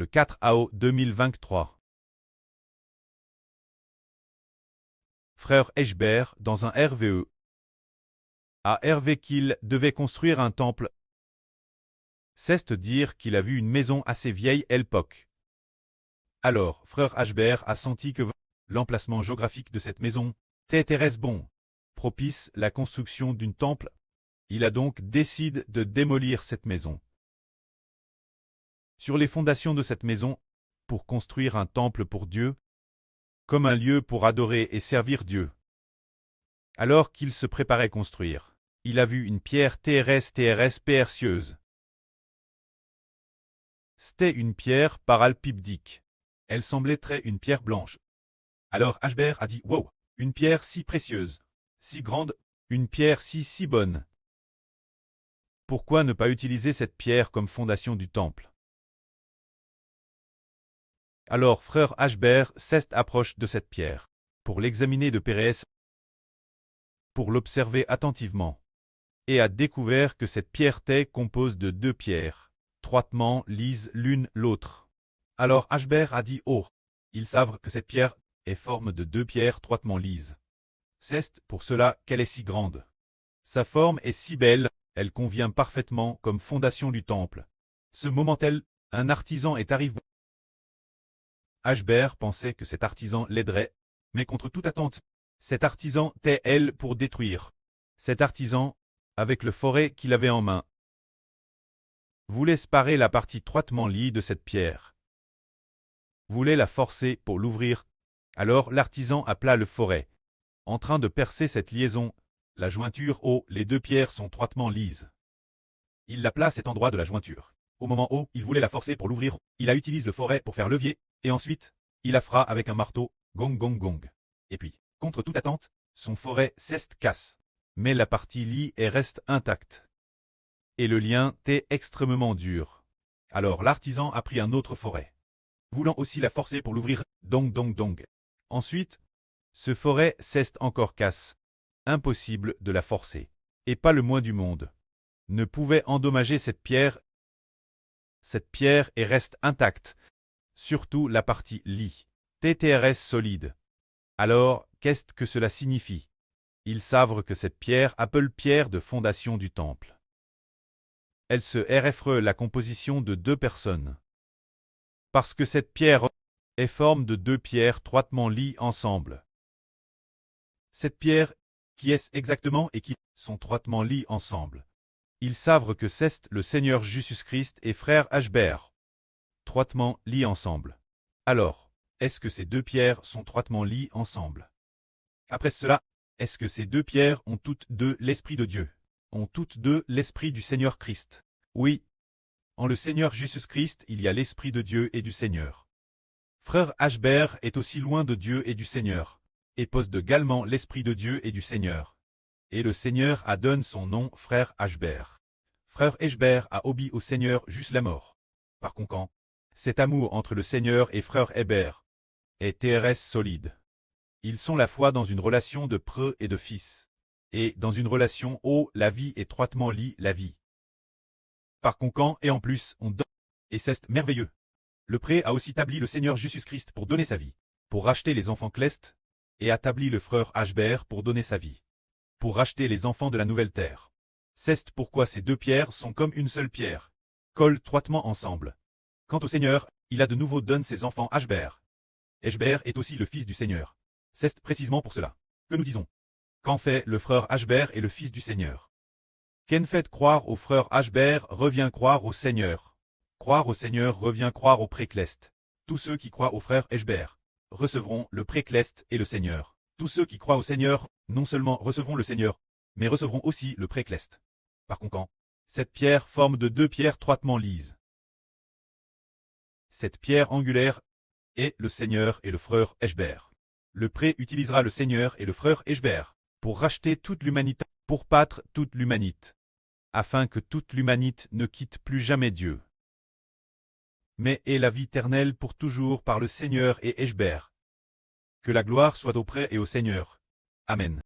le 4 août 2023. Frère Eschber, dans un RVE, a rêvé qu'il devait construire un temple. C'est dire qu'il a vu une maison assez vieille à l'époque. Alors, frère Eschber a senti que l'emplacement géographique de cette maison était bon, propice la construction d'un temple. Il a donc décidé de démolir cette maison. Sur les fondations de cette maison, pour construire un temple pour Dieu, comme un lieu pour adorer et servir Dieu. Alors qu'il se préparait à construire, il a vu une pierre TRS précieuse. C'était une pierre paralpibdique. Elle semblait très une pierre blanche. Alors Eschber a dit « Wow, une pierre si précieuse, si grande, une pierre si bonne. Pourquoi ne pas utiliser cette pierre comme fondation du temple ?» Alors frère Eschber s'approche de cette pierre, pour l'examiner de près, pour l'observer attentivement, et a découvert que cette pierre était composée de deux pierres, étroitement lises l'une l'autre. Alors Eschber a dit « Oh, ils savent que cette pierre est forme de deux pierres étroitement lises. C'est pour cela qu'elle est si grande. Sa forme est si belle, elle convient parfaitement comme fondation du temple. Ce moment-là, un artisan est arrivé. Eschber pensait que cet artisan l'aiderait, mais contre toute attente, cet artisan était elle pour détruire. Cet artisan, avec le forêt qu'il avait en main, voulait séparer la partie étroitement liée de cette pierre. Voulait la forcer pour l'ouvrir. Alors l'artisan appela le forêt. En train de percer cette liaison, la jointure où les deux pierres sont étroitement lises. Il l'appela cet endroit de la jointure. Au moment où il voulait la forcer pour l'ouvrir, il a utilisé le forêt pour faire levier, et ensuite, il la fera avec un marteau, gong gong gong. Et puis, contre toute attente, son forêt casse. Mais la partie lie et reste intacte. Et le lien était extrêmement dur. Alors l'artisan a pris un autre forêt, voulant aussi la forcer pour l'ouvrir, dong dong dong. Ensuite, ce forêt encore casse. Impossible de la forcer. Et pas le moins du monde ne pouvait endommager cette pierre. Cette pierre et reste intacte. Surtout la partie lit. TTRS solide. Alors, qu'est-ce que cela signifie? Ils savent que cette pierre appelle pierre de fondation du temple. Elle se RFRE la composition de deux personnes. Parce que cette pierre est forme de deux pierres étroitement liées ensemble. Cette pierre, qui est exactement et qui sont étroitement liées ensemble. Ils savent que c'est le Seigneur Jésus-Christ et frère Eschber. Étroitement liés ensemble. Alors, est-ce que ces deux pierres sont étroitement liées ensemble? Après cela, est-ce que ces deux pierres ont toutes deux l'Esprit de Dieu? Ont toutes deux l'Esprit du Seigneur Christ? Oui. En le Seigneur Jésus-Christ, il y a l'Esprit de Dieu et du Seigneur. Frère Eschber est aussi loin de Dieu et du Seigneur, et possède également l'Esprit de Dieu et du Seigneur. Et le Seigneur a donné son nom frère Eschber. Frère Eschber a obéi au Seigneur jusqu'à la mort. Par conséquent, cet amour entre le Seigneur et frère Eschber est TRS solide. Ils sont la foi dans une relation de preux et de fils, et dans une relation où la vie est étroitement liée la vie. Par conséquent, et en plus, on donne, et c'est merveilleux. Le prêtre a aussi établi le Seigneur Jésus-Christ pour donner sa vie, pour racheter les enfants clestes, et a établi le frère Eschber pour donner sa vie, pour racheter les enfants de la nouvelle terre. C'est pourquoi ces deux pierres sont comme une seule pierre, collent étroitement ensemble. Quant au Seigneur, il a de nouveau donné ses enfants Eschber. Eschber est aussi le fils du Seigneur. C'est précisément pour cela que nous disons. Qu'en fait le frère Eschber est le fils du Seigneur? Qu'en fait croire au frère Eschber revient croire au Seigneur. Croire au Seigneur revient croire au précleste. Tous ceux qui croient au frère Eschber recevront le précleste et le Seigneur. Tous ceux qui croient au Seigneur, non seulement recevront le Seigneur, mais recevront aussi le précleste. Par conséquent, cette pierre forme de deux pierres étroitement lises. Cette pierre angulaire est le Seigneur et le frère Eschber. Le prêtre utilisera le Seigneur et le frère Eschber pour racheter toute l'humanité, pour battre toute l'humanité, afin que toute l'humanité ne quitte plus jamais Dieu, mais ait la vie éternelle pour toujours par le Seigneur et Eschber. Que la gloire soit au prêtre et au Seigneur. Amen.